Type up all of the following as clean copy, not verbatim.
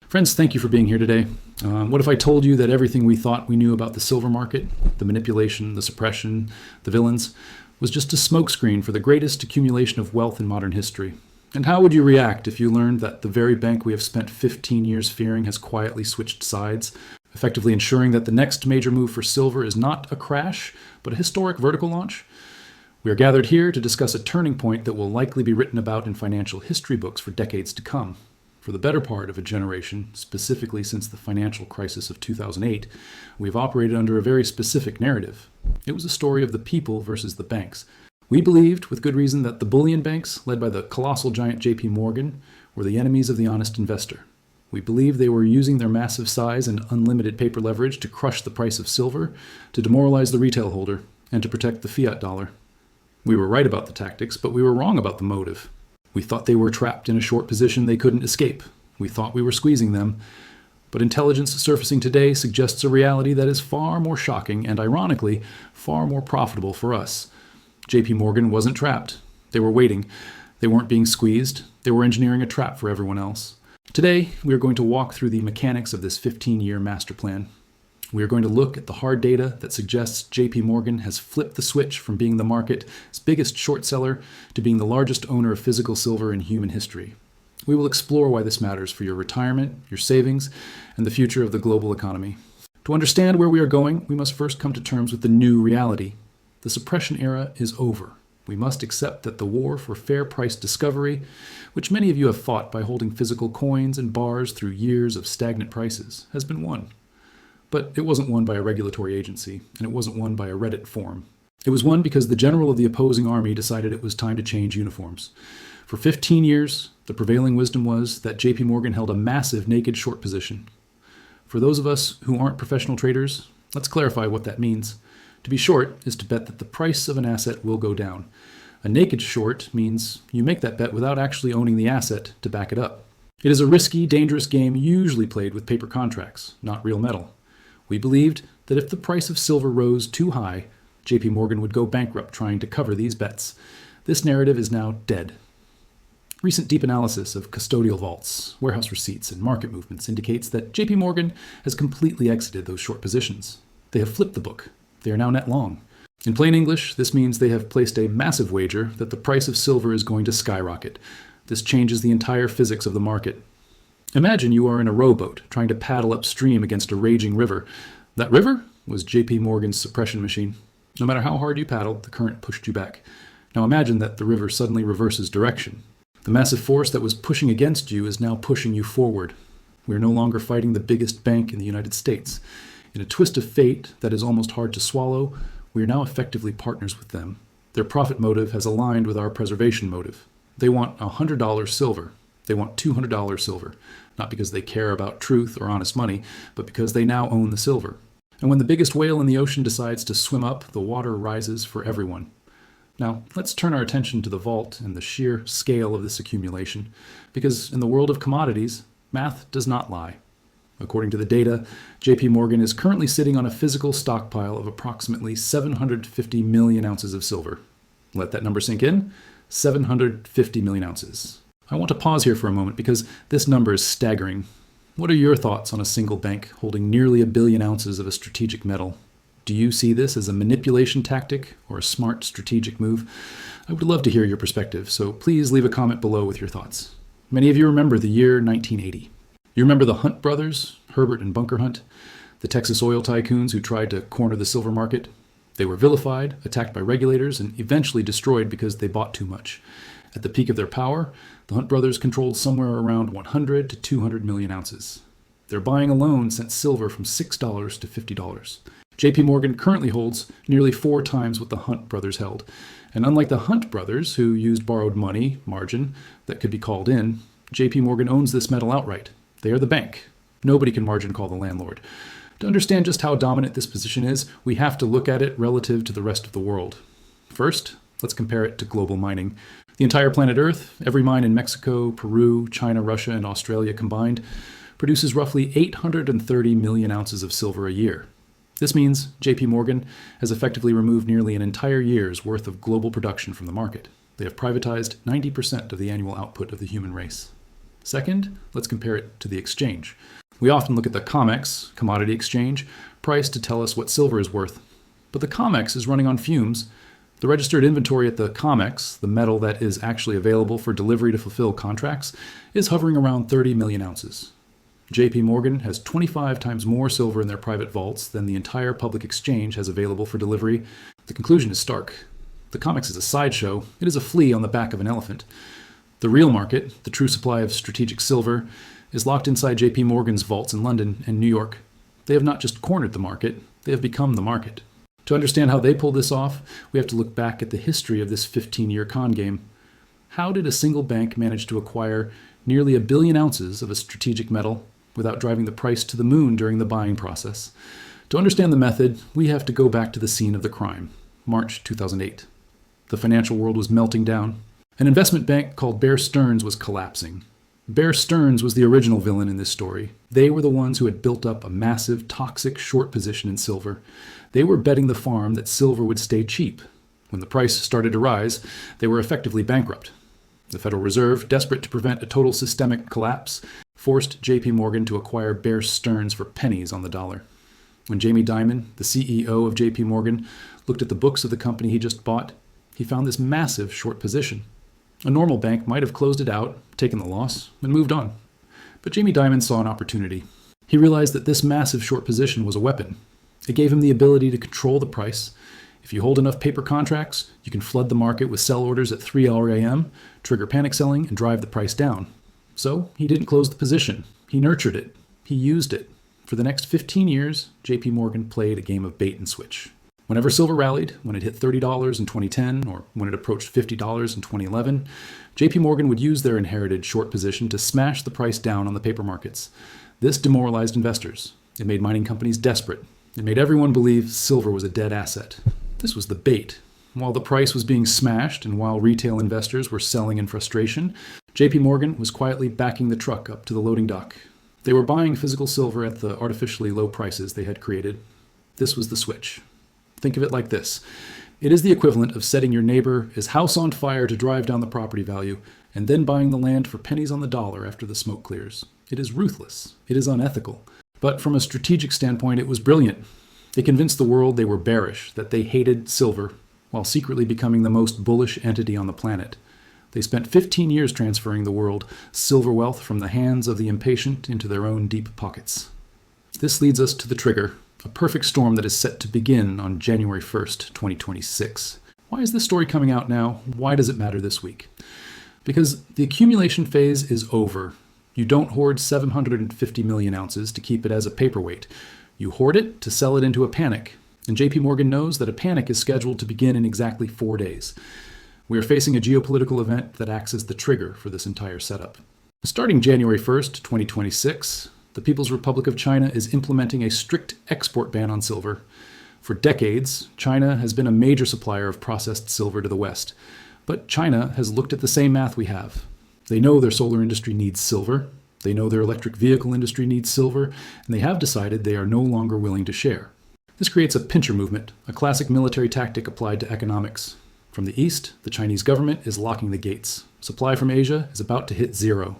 Friends, thank you for being here today. What if I told you that everything we thought we knew about the silver market, the manipulation, the suppression, the villains, was just a smokescreen for the greatest accumulation of wealth in modern history? And how would you react if you learned that the very bank we have spent 15 years fearing has quietly switched sides, effectively ensuring that the next major move for silver is not a crash, but a historic vertical launch? We are gathered here to discuss a turning point that will likely be written about in financial history books for decades to come. For the better part of a generation, specifically since the financial crisis of 2008, we have operated under a very specific narrative. It was a story of the people versus the banks. We believed, with good reason, that the bullion banks, led by the colossal giant JP Morgan, were the enemies of the honest investor. We believed they were using their massive size and unlimited paper leverage to crush the price of silver, to demoralize the retail holder, and to protect the fiat dollar. We were right about the tactics, but we were wrong about the motive. We thought they were trapped in a short position they couldn't escape. We thought we were squeezing them. But intelligence surfacing today suggests a reality that is far more shocking and, ironically, far more profitable for us. JP Morgan wasn't trapped. They were waiting. They weren't being squeezed. They were engineering a trap for everyone else. Today, we are going to walk through the mechanics of this 15-year master plan. We are going to look at the hard data that suggests JP Morgan has flipped the switch from being the market's biggest short seller to being the largest owner of physical silver in human history. We will explore why this matters for your retirement, your savings, and the future of the global economy. To understand where we are going, we must first come to terms with the new reality. The suppression era is over. We must accept that the war for fair price discovery, which many of you have fought by holding physical coins and bars through years of stagnant prices, has been won. But it wasn't won by a regulatory agency, and it wasn't won by a Reddit forum. It was won because the general of the opposing army decided it was time to change uniforms. For 15 years, the prevailing wisdom was that JP Morgan held a massive naked short position. For those of us who aren't professional traders, let's clarify what that means. To be short is to bet that the price of an asset will go down. A naked short means you make that bet without actually owning the asset to back it up. It is a risky, dangerous game usually played with paper contracts, not real metal. We believed that if the price of silver rose too high, JP Morgan would go bankrupt trying to cover these bets. This narrative is now dead. Recent deep analysis of custodial vaults, warehouse receipts, and market movements indicates that JP Morgan has completely exited those short positions. They have flipped the book. They are now net long. In plain English, this means they have placed a massive wager that the price of silver is going to skyrocket. This changes the entire physics of the market. Imagine you are in a rowboat trying to paddle upstream against a raging river. That river was JP Morgan's suppression machine. No matter how hard you paddled, the current pushed you back. Now imagine that the river suddenly reverses direction. The massive force that was pushing against you is now pushing you forward. We are no longer fighting the biggest bank in the United States. In a twist of fate that is almost hard to swallow, we are now effectively partners with them. Their profit motive has aligned with our preservation motive. They want $100 silver. They want $200 silver, not because they care about truth or honest money, but because they now own the silver. And when the biggest whale in the ocean decides to swim up, the water rises for everyone. Now, let's turn our attention to the vault and the sheer scale of this accumulation, because in the world of commodities, math does not lie. According to the data, JP Morgan is currently sitting on a physical stockpile of approximately 750 million ounces of silver. Let that number sink in. 750 million ounces. I want to pause here for a moment because this number is staggering. What are your thoughts on a single bank holding nearly 1 billion ounces of a strategic metal? Do you see this as a manipulation tactic or a smart strategic move? I would love to hear your perspective, so please leave a comment below with your thoughts. Many of you remember the year 1980. You remember the Hunt brothers, Herbert and Bunker Hunt, the Texas oil tycoons who tried to corner the silver market? They were vilified, attacked by regulators, and eventually destroyed because they bought too much. At the peak of their power, the Hunt brothers controlled somewhere around 100 to 200 million ounces. Their buying alone sent silver from $6 to $50. JP Morgan currently holds nearly 4 times what the Hunt brothers held. And unlike the Hunt brothers, who used borrowed money, margin, that could be called in, JP Morgan owns this metal outright. They are the bank. Nobody can margin call the landlord. To understand just how dominant this position is, we have to look at it relative to the rest of the world. First, let's compare it to global mining. The entire planet Earth, every mine in Mexico, Peru, China, Russia, and Australia combined, produces roughly 830 million ounces of silver a year. This means JP Morgan has effectively removed nearly an entire year's worth of global production from the market. They have privatized 90% of the annual output of the human race. Second, let's compare it to the exchange. We often look at the COMEX, commodity exchange, price to tell us what silver is worth. But the COMEX is running on fumes. The registered inventory at the COMEX, the metal that is actually available for delivery to fulfill contracts, is hovering around 30 million ounces. JP Morgan has 25 times more silver in their private vaults than the entire public exchange has available for delivery. The conclusion is stark. The COMEX is a sideshow. It is a flea on the back of an elephant. The real market, the true supply of strategic silver, is locked inside JP Morgan's vaults in London and New York. They have not just cornered the market, they have become the market. To understand how they pulled this off, we have to look back at the history of this 15-year con game. How did a single bank manage to acquire nearly 1 billion ounces of a strategic metal without driving the price to the moon during the buying process? To understand the method, we have to go back to the scene of the crime, March 2008. The financial world was melting down. An investment bank called Bear Stearns was collapsing. Bear Stearns was the original villain in this story. They were the ones who had built up a massive, toxic short position in silver. They were betting the farm that silver would stay cheap. When the price started to rise, they were effectively bankrupt. The Federal Reserve, desperate to prevent a total systemic collapse, forced JP Morgan to acquire Bear Stearns for pennies on the dollar. When Jamie Dimon, the CEO of JP Morgan, looked at the books of the company he just bought, he found this massive short position. A normal bank might have closed it out, taken the loss, and moved on. But Jamie Dimon saw an opportunity. He realized that this massive short position was a weapon. It gave him the ability to control the price. If you hold enough paper contracts, you can flood the market with sell orders at 3 a.m., trigger panic selling, and drive the price down. So he didn't close the position. He nurtured it. He used it. For the next 15 years, JP Morgan played a game of bait and switch. Whenever silver rallied, when it hit $30 in 2010, or when it approached $50 in 2011, JP Morgan would use their inherited short position to smash the price down on the paper markets. This demoralized investors. It made mining companies desperate. It made everyone believe silver was a dead asset. This was the bait. While the price was being smashed and while retail investors were selling in frustration, JP Morgan was quietly backing the truck up to the loading dock. They were buying physical silver at the artificially low prices they had created. This was the switch. Think of it like this. It is the equivalent of setting your neighbor's house on fire to drive down the property value, and then buying the land for pennies on the dollar after the smoke clears. It is ruthless. It is unethical. But from a strategic standpoint, it was brilliant. They convinced the world they were bearish, that they hated silver, while secretly becoming the most bullish entity on the planet. They spent 15 years transferring the world silver wealth from the hands of the impatient into their own deep pockets. This leads us to the trigger, a perfect storm that is set to begin on January 1st, 2026. Why is this story coming out now? Why does it matter this week? Because the accumulation phase is over. You don't hoard 750 million ounces to keep it as a paperweight. You hoard it to sell it into a panic. And JP Morgan knows that a panic is scheduled to begin in exactly 4 days. We are facing a geopolitical event that acts as the trigger for this entire setup. Starting January 1st, 2026, the People's Republic of China is implementing a strict export ban on silver. For decades, China has been a major supplier of processed silver to the West. But China has looked at the same math we have. They know their solar industry needs silver. They know their electric vehicle industry needs silver. And they have decided they are no longer willing to share. This creates a pincher movement, a classic military tactic applied to economics. From the east, the Chinese government is locking the gates. Supply from Asia is about to hit zero.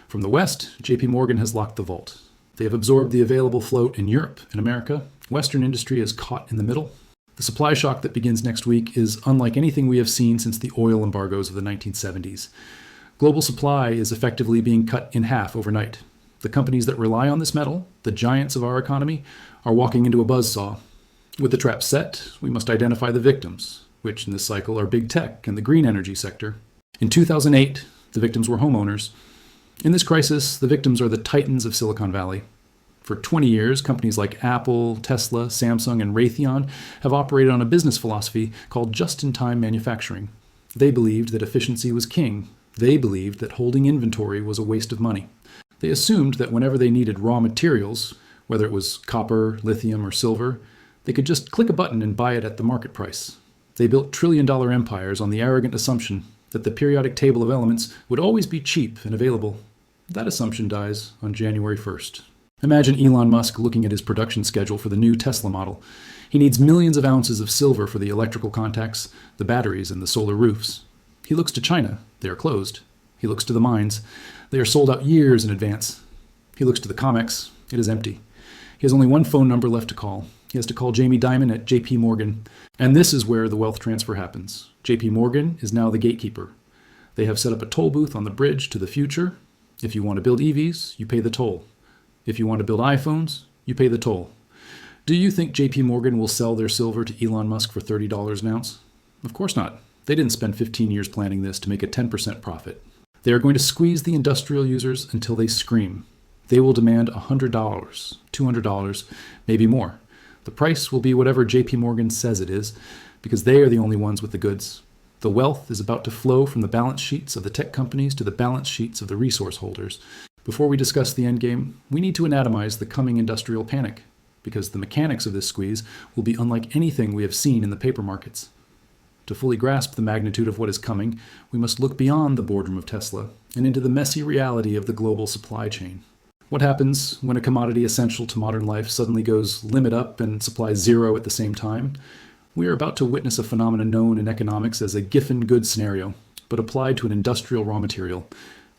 From the west, JP Morgan has locked the vault. They have absorbed the available float in Europe and America. Western industry is caught in the middle. The supply shock that begins next week is unlike anything we have seen since the oil embargoes of the 1970s. Global supply is effectively being cut in half overnight. The companies that rely on this metal, the giants of our economy, are walking into a buzzsaw. With the trap set, we must identify the victims, which in this cycle are big tech and the green energy sector. In 2008, the victims were homeowners. In this crisis, the victims are the titans of Silicon Valley. For 20 years, companies like Apple, Tesla, Samsung, and Raytheon have operated on a business philosophy called just-in-time manufacturing. They believed that efficiency was king. They believed that holding inventory was a waste of money. They assumed that whenever they needed raw materials, whether it was copper, lithium, or silver, they could just click a button and buy it at the market price. They built trillion-dollar empires on the arrogant assumption that the periodic table of elements would always be cheap and available. That assumption dies on January 1st. Imagine Elon Musk looking at his production schedule for the new Tesla model. He needs millions of ounces of silver for the electrical contacts, the batteries, and the solar roofs. He looks to China. They are closed. He looks to the mines. They are sold out years in advance. He looks to the COMEX. It is empty. He has only one phone number left to call. He has to call Jamie Dimon at JP Morgan. And this is where the wealth transfer happens. JP Morgan is now the gatekeeper. They have set up a toll booth on the bridge to the future. If you want to build EVs, you pay the toll. If you want to build iPhones, you pay the toll. Do you think JP Morgan will sell their silver to Elon Musk for $30 an ounce? Of course not. They didn't spend 15 years planning this to make a 10% profit. They are going to squeeze the industrial users until they scream. They will demand $100, $200, maybe more. The price will be whatever JP Morgan says it is, because they are the only ones with the goods. The wealth is about to flow from the balance sheets of the tech companies to the balance sheets of the resource holders. Before we discuss the endgame, we need to anatomize the coming industrial panic, because the mechanics of this squeeze will be unlike anything we have seen in the paper markets. To fully grasp the magnitude of what is coming, we must look beyond the boardroom of Tesla and into the messy reality of the global supply chain. What happens when a commodity essential to modern life suddenly goes limit up and supply zero at the same time? We are about to witness a phenomenon known in economics as a Giffen goods scenario, but applied to an industrial raw material.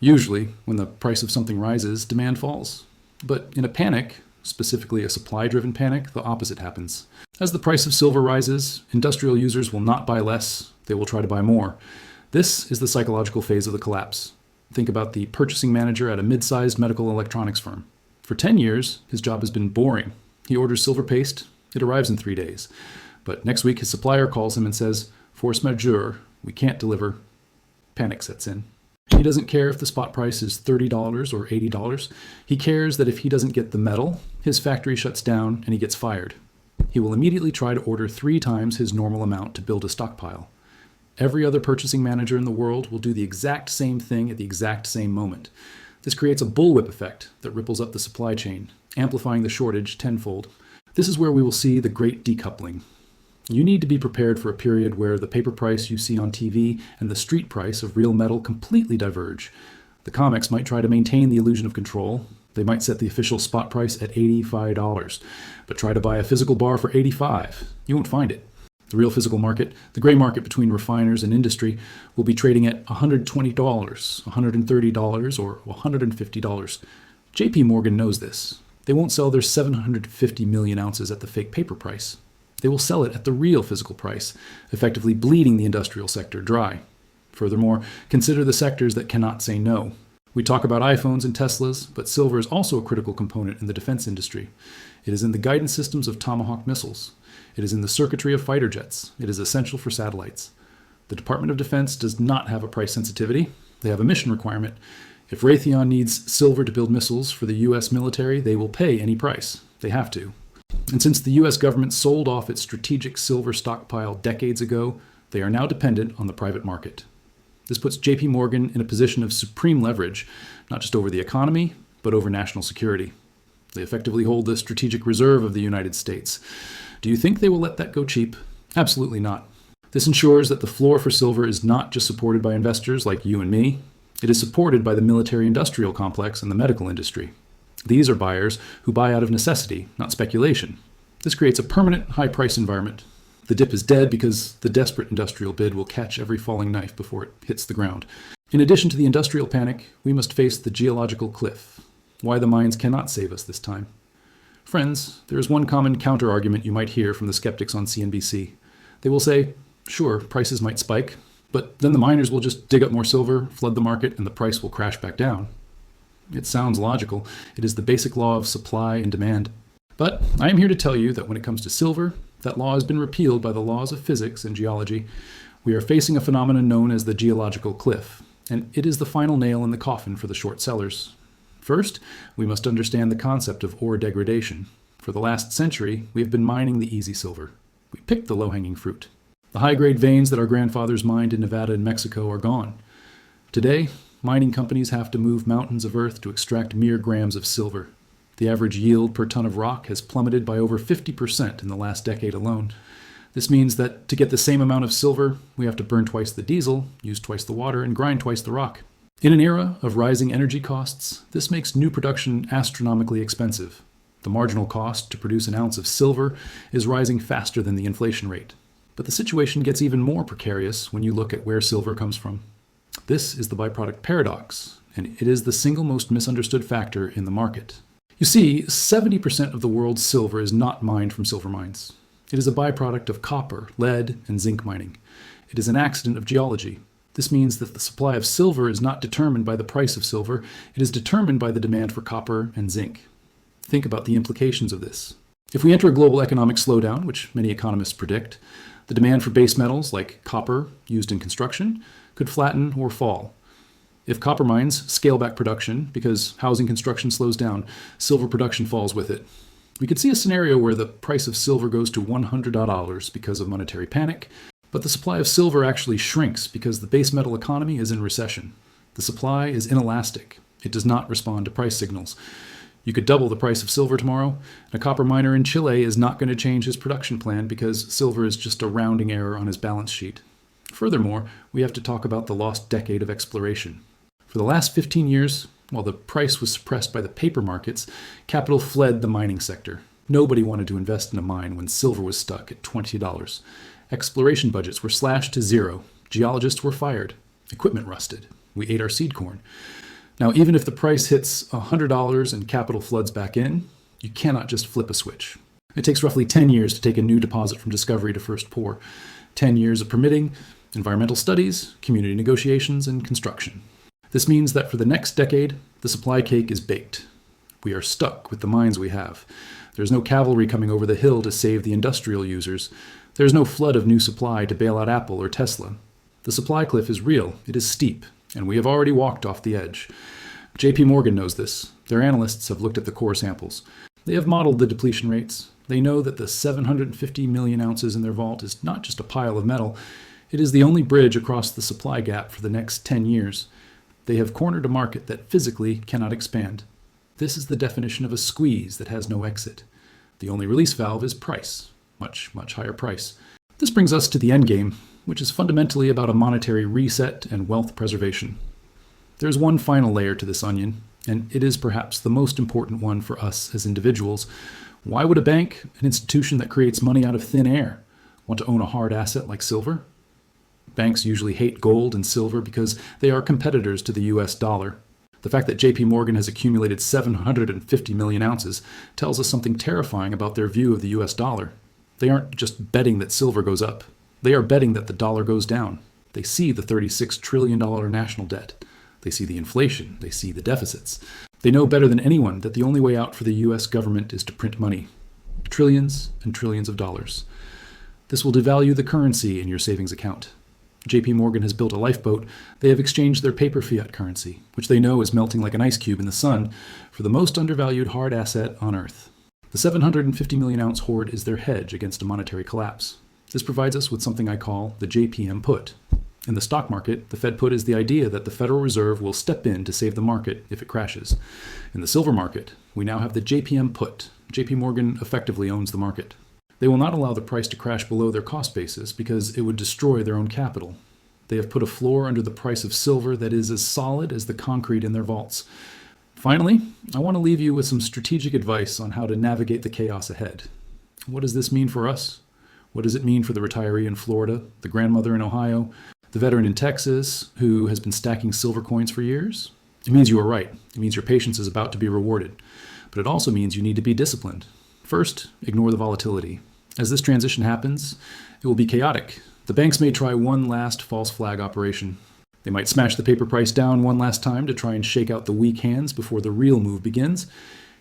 Usually, when the price of something rises, demand falls. But in a panic, specifically a supply-driven panic, the opposite happens. As the price of silver rises, industrial users will not buy less, they will try to buy more. This is the psychological phase of the collapse. Think about the purchasing manager at a mid-sized medical electronics firm. For 10 years, his job has been boring. He orders silver paste, it arrives in 3 days. But next week, his supplier calls him and says, "Force majeure, we can't deliver." Panic sets in. He doesn't care if the spot price is $30 or $80. He cares that if he doesn't get the metal, his factory shuts down and he gets fired. He will immediately try to order 3 times his normal amount to build a stockpile. Every other purchasing manager in the world will do the exact same thing at the exact same moment. This creates a bullwhip effect that ripples up the supply chain, amplifying the shortage tenfold. This is where we will see the great decoupling. You need to be prepared for a period where the paper price you see on TV and the street price of real metal completely diverge. The COMEX might try to maintain the illusion of control. They might set the official spot price at $85, but try to buy a physical bar for $85. You won't find it. The real physical market, the gray market between refiners and industry, will be trading at $120, $130, or $150. JP Morgan knows this. They won't sell their 750 million ounces at the fake paper price. They will sell it at the real physical price, effectively bleeding the industrial sector dry. Furthermore, consider the sectors that cannot say no. We talk about iPhones and Teslas, but silver is also a critical component in the defense industry. It is in the guidance systems of Tomahawk missiles. It is in the circuitry of fighter jets. It is essential for satellites. The Department of Defense does not have a price sensitivity. They have a mission requirement. If Raytheon needs silver to build missiles for the U.S. military, they will pay any price. They have to. And since the U.S. government sold off its strategic silver stockpile decades ago, they are now dependent on the private market. This puts JP Morgan in a position of supreme leverage, not just over the economy, but over national security. They effectively hold the strategic reserve of the United States. Do you think they will let that go cheap? Absolutely not. This ensures that the floor for silver is not just supported by investors like you and me. It is supported by the military-industrial complex and the medical industry. These are buyers who buy out of necessity, not speculation. This creates a permanent high-price environment. The dip is dead because the desperate industrial bid will catch every falling knife before it hits the ground. In addition to the industrial panic, we must face the geological cliff. Why the mines cannot save us this time. Friends, there is one common counter-argument you might hear from the skeptics on CNBC. They will say, sure, prices might spike, but then the miners will just dig up more silver, flood the market, and the price will crash back down. It sounds logical. It is the basic law of supply and demand. But I am here to tell you that when it comes to silver, that law has been repealed by the laws of physics and geology. We are facing a phenomenon known as the geological cliff, and it is the final nail in the coffin for the short sellers. First, we must understand the concept of ore degradation. For the last century, we have been mining the easy silver. We picked the low-hanging fruit. The high-grade veins that our grandfathers mined in Nevada and Mexico are gone. Today, mining companies have to move mountains of earth to extract mere grams of silver. The average yield per ton of rock has plummeted by over 50% in the last decade alone. This means that to get the same amount of silver, we have to burn twice the diesel, use twice the water, and grind twice the rock. In an era of rising energy costs, this makes new production astronomically expensive. The marginal cost to produce an ounce of silver is rising faster than the inflation rate. But the situation gets even more precarious when you look at where silver comes from. This is the byproduct paradox, and it is the single most misunderstood factor in the market. You see, 70% of the world's silver is not mined from silver mines. It is a byproduct of copper, lead, and zinc mining. It is an accident of geology. This means that the supply of silver is not determined by the price of silver. It is determined by the demand for copper and zinc. Think about the implications of this. If we enter a global economic slowdown, which many economists predict, the demand for base metals like copper used in construction could flatten or fall. If copper mines scale back production because housing construction slows down, silver production falls with it. We could see a scenario where the price of silver goes to $100 because of monetary panic, but the supply of silver actually shrinks because the base metal economy is in recession. The supply is inelastic. It does not respond to price signals. You could double the price of silver tomorrow. A copper miner in Chile is not going to change his production plan because silver is just a rounding error on his balance sheet. Furthermore, we have to talk about the lost decade of exploration. For the last 15 years, while the price was suppressed by the paper markets, capital fled the mining sector. Nobody wanted to invest in a mine when silver was stuck at $20. Exploration budgets were slashed to zero. Geologists were fired. Equipment rusted. We ate our seed corn. Now, even if the price hits $100 and capital floods back in, you cannot just flip a switch. It takes roughly 10 years to take a new deposit from discovery to first pour. 10 years of permitting, environmental studies, community negotiations, and construction. This means that for the next decade, the supply cake is baked. We are stuck with the mines we have. There's no cavalry coming over the hill to save the industrial users. There's no flood of new supply to bail out Apple or Tesla. The supply cliff is real, it is steep, and we have already walked off the edge. JP Morgan knows this. Their analysts have looked at the core samples. They have modeled the depletion rates. They know that the 750 million ounces in their vault is not just a pile of metal. It is the only bridge across the supply gap for the next 10 years. They have cornered a market that physically cannot expand. This is the definition of a squeeze that has no exit. The only release valve is price. Much, much higher price. This brings us to the endgame, which is fundamentally about a monetary reset and wealth preservation. There's one final layer to this onion, and it is perhaps the most important one for us as individuals. Why would a bank, an institution that creates money out of thin air, want to own a hard asset like silver? Banks usually hate gold and silver because they are competitors to the US dollar. The fact that JP Morgan has accumulated 750 million ounces tells us something terrifying about their view of the US dollar. They aren't just betting that silver goes up. They are betting that the dollar goes down. They see the $36 trillion national debt. They see the inflation. They see the deficits. They know better than anyone that the only way out for the US government is to print money. Trillions and trillions of dollars. This will devalue the currency in your savings account. JP Morgan has built a lifeboat. They have exchanged their paper fiat currency, which they know is melting like an ice cube in the sun, for the most undervalued hard asset on Earth. The 750 million ounce hoard is their hedge against a monetary collapse. This provides us with something I call the JPM put. In the stock market, the Fed put is the idea that the Federal Reserve will step in to save the market if it crashes. In the silver market, we now have the JPM put. JP Morgan effectively owns the market. They will not allow the price to crash below their cost basis because it would destroy their own capital. They have put a floor under the price of silver that is as solid as the concrete in their vaults. Finally, I want to leave you with some strategic advice on how to navigate the chaos ahead. What does this mean for us? What does it mean for the retiree in Florida, the grandmother in Ohio, the veteran in Texas who has been stacking silver coins for years? It means you are right. It means your patience is about to be rewarded. But it also means you need to be disciplined. First, ignore the volatility. As this transition happens, it will be chaotic. The banks may try one last false flag operation. They might smash the paper price down one last time to try and shake out the weak hands before the real move begins.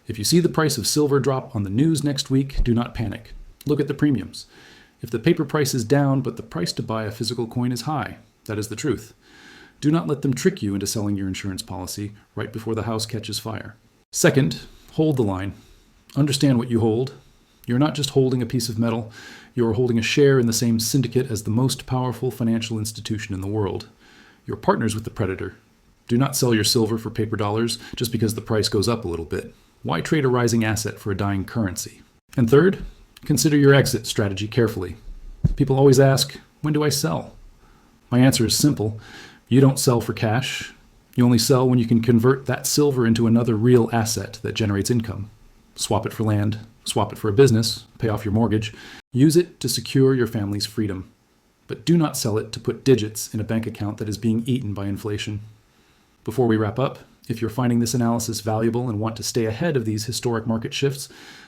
If you see the price of silver drop on the news next week, do not panic. Look at the premiums. If the paper price is down but the price to buy a physical coin is high, that is the truth. Do not let them trick you into selling your insurance policy right before the house catches fire. Second, hold the line. Understand what you hold. You're not just holding a piece of metal, you're holding a share in the same syndicate as the most powerful financial institution in the world. You're partners with the predator. Do not sell your silver for paper dollars just because the price goes up a little bit. Why trade a rising asset for a dying currency? And third, consider your exit strategy carefully. People always ask, when do I sell? My answer is simple. You don't sell for cash. You only sell when you can convert that silver into another real asset that generates income. Swap it for land, swap it for a business, pay off your mortgage. Use it to secure your family's freedom. but do not sell it to put digits in a bank account that is being eaten by inflation. Before we wrap up, if you're finding this analysis valuable and want to stay ahead of these historic market shifts,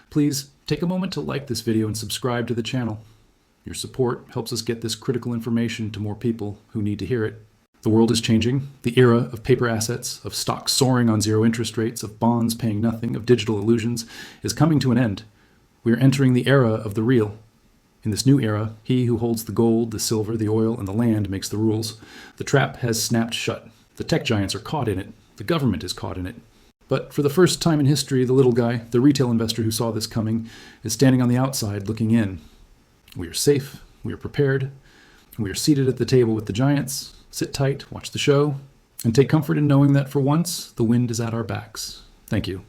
please take a moment to like this video and subscribe to the channel. Your support helps us get this critical information to more people who need to hear it. The world is changing. The era of paper assets, of stocks soaring on zero interest rates, of bonds paying nothing, of digital illusions is coming to an end. We are entering the era of the real. In this new era, he who holds the gold, the silver, the oil, and the land makes the rules. The trap has snapped shut. The tech giants are caught in it. The government is caught in it. But for the first time in history, the little guy, the retail investor who saw this coming, is standing on the outside looking in. We are safe. We are prepared. We are seated at the table with the giants. Sit tight, watch the show, and take comfort in knowing that for once, the wind is at our backs. Thank you.